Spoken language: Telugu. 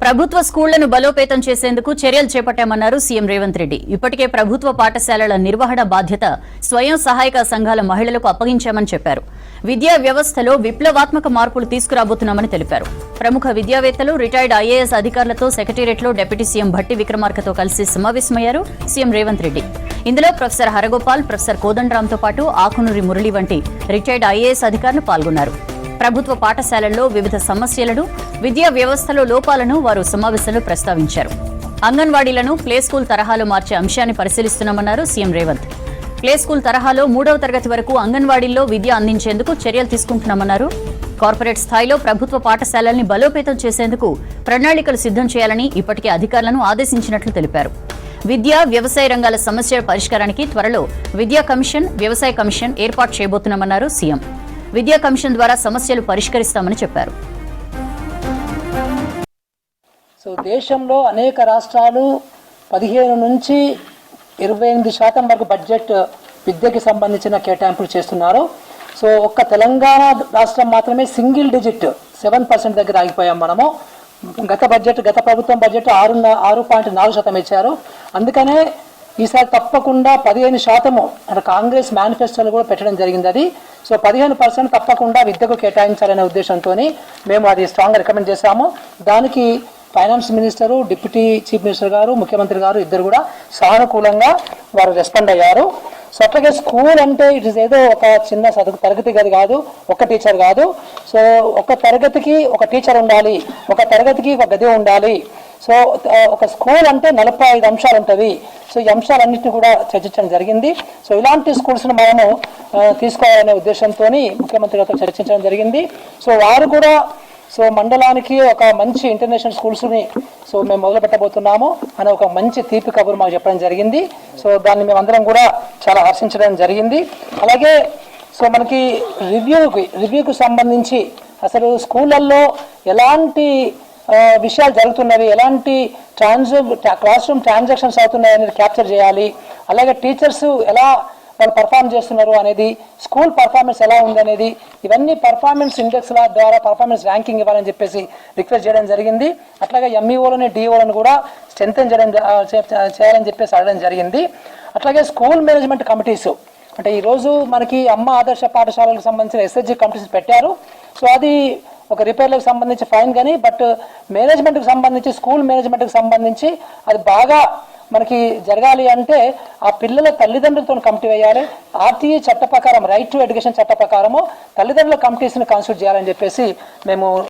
ప్రభుత్వ స్కూళ్లను బలోపేతం చేసేందుకు చర్యలు చేపట్టామన్నారు సీఎం రేవంత్ రెడ్డి. ఇప్పటికే ప్రభుత్వ పాఠశాలల నిర్వహణ బాధ్యత స్వయం సహాయక సంఘాల మహిళలకు అప్పగించామని చెప్పారు. విద్యా వ్యవస్థలో విప్లవాత్మక మార్పులు తీసుకురాబోతున్నామని తెలిపారు. ప్రముఖ విద్యావేత్తలు, రిటైర్డ్ ఐఏఎస్ అధికారులతో సెక్రటేరియట్లో డిప్యూటీ సీఎం భట్టి విక్రమార్కతో కలిసి సమావేశమయ్యారు సీఎం రేవంత్ రెడ్డి. ఇందులో ప్రొఫెసర్ హరగోపాల్, ప్రొఫెసర్ కోదండరాంతో పాటు ఆకునూరి మురళి వంటి రిటైర్డ్ ఐఏఎస్ అధికారులు పాల్గొన్నారు. ప్రభుత్వ పాఠశాలల్లో వివిధ సమస్యలను, విద్యా వ్యవస్థలో లోపాలను వారు సమావేశంలో ప్రస్తావించారు. అంగన్వాడీలను ప్లే స్కూల్ తరహాలో మార్చే అంశాన్ని పరిశీలిస్తున్నామన్నారు సీఎం రేవంత్. ప్లే స్కూల్ తరహాలో 3వ తరగతి వరకు అంగన్వాడీల్లో విద్య అందించేందుకు చర్యలు తీసుకుంటున్నామన్నారు. కార్పొరేట్ స్థాయిలో ప్రభుత్వ పాఠశాలల్ని బలోపేతం చేసేందుకు ప్రణాళికలు సిద్ధం చేయాలని ఇప్పటికే అధికారులను ఆదేశించినట్లు తెలిపారు. విద్య, వ్యవసాయ రంగాల సమస్యల పరిష్కారానికి త్వరలో విద్యా కమిషన్, వ్యవసాయ కమిషన్ ఏర్పాటు చేయబోతున్నామన్నారు సీఎం. విద్యా కమిషన్ ద్వారా సమస్యలు పరిష్కరిస్తామని చెప్పారు. దేశంలో అనేక రాష్ట్రాలు 15 నుంచి 28% వరకు బడ్జెట్ విద్యకి సంబంధించిన కేటాయింపులు చేస్తున్నారు. ఒక్క తెలంగాణ రాష్ట్రం మాత్రమే సింగిల్ డిజిట్ 7% దగ్గర ఆగిపోయాం మనము. గత ప్రభుత్వం బడ్జెట్ 6.4% ఇచ్చారు. అందుకనే ఈసారి తప్పకుండా 15% అంటే కాంగ్రెస్ మేనిఫెస్టోలో కూడా పెట్టడం జరిగింది. అది 15% తప్పకుండా విద్యకు కేటాయించాలనే ఉద్దేశంతో మేము అది స్ట్రాంగ్గా రికమెండ్ చేశాము. దానికి finance minister, deputy chief minister గారు, ముఖ్యమంత్రి గారు ఇద్దరు కూడా సానుకూలంగా వారు రెస్పాండ్ అయ్యారు. అట్లాగే స్కూల్ అంటే ఇట్ ఇస్ ఏదో ఒక చిన్న తరగతి గది కాదు, ఒక టీచర్ కాదు. ఒక తరగతికి ఒక టీచర్ ఉండాలి, ఒక తరగతికి ఒక గది ఉండాలి. ఒక స్కూల్ అంటే 45 అంశాలు ఉంటుంది. ఈ అంశాలన్నింటినీ కూడా చర్చించడం జరిగింది. ఇలాంటి స్కూల్స్ను మనము తీసుకోవాలనే ఉద్దేశంతో ముఖ్యమంత్రి గారితో చర్చించడం జరిగింది. వారు కూడా మండలానికి ఒక మంచి ఇంటర్నేషనల్ స్కూల్స్ని మేము మొదలు పెట్టబోతున్నాము అనే ఒక మంచి తీపి కబురు మాకు చెప్పడం జరిగింది. దాన్ని మేమందరం కూడా చాలా హర్షించడం జరిగింది. అలాగే మనకి రివ్యూకి సంబంధించి అసలు స్కూళ్ళల్లో ఎలాంటి విషయాలు జరుగుతున్నవి, ఎలాంటి క్లాస్ రూమ్ ట్రాన్సాక్షన్స్ అవుతున్నాయి అనేది క్యాప్చర్ చేయాలి. అలాగే టీచర్స్ ఎలా వాళ్ళు పర్ఫామ్ చేస్తున్నారు అనేది, స్కూల్ పర్ఫార్మెన్స్ ఎలా ఉంది అనేది, ఇవన్నీ పర్ఫార్మెన్స్ ఇండెక్స్ల ద్వారా పర్ఫార్మెన్స్ ర్యాంకింగ్ ఇవ్వాలని చెప్పేసి రిక్వెస్ట్ చేయడం జరిగింది. అట్లాగే ఎంఈఓలని, డిఓలను కూడా స్ట్రెంథెన్ చేయాలని చెప్పేసి అడగడం జరిగింది. అట్లాగే స్కూల్ మేనేజ్మెంట్ కమిటీస్ అంటే ఈరోజు మనకి అమ్మ ఆదర్శ పాఠశాలకు సంబంధించిన ఎస్హెచ్జి కమిటీస్ పెట్టారు. అది ఒక రిపేర్లకు సంబంధించి ఫైన్ కానీ, బట్ మేనేజ్మెంట్కి సంబంధించి, స్కూల్ మేనేజ్మెంట్కి సంబంధించి అది బాగా మనకి జరగాలి అంటే ఆ పిల్లల తల్లిదండ్రులతో కమిటీ వేయాలి. ఆర్టీఈ చట్ట ప్రకారం, రైట్ టు ఎడ్యుకేషన్ చట్ట ప్రకారము తల్లిదండ్రుల కమిటీస్ని కాన్స్టిట్యూట్ చేయాలని చెప్పేసి మేము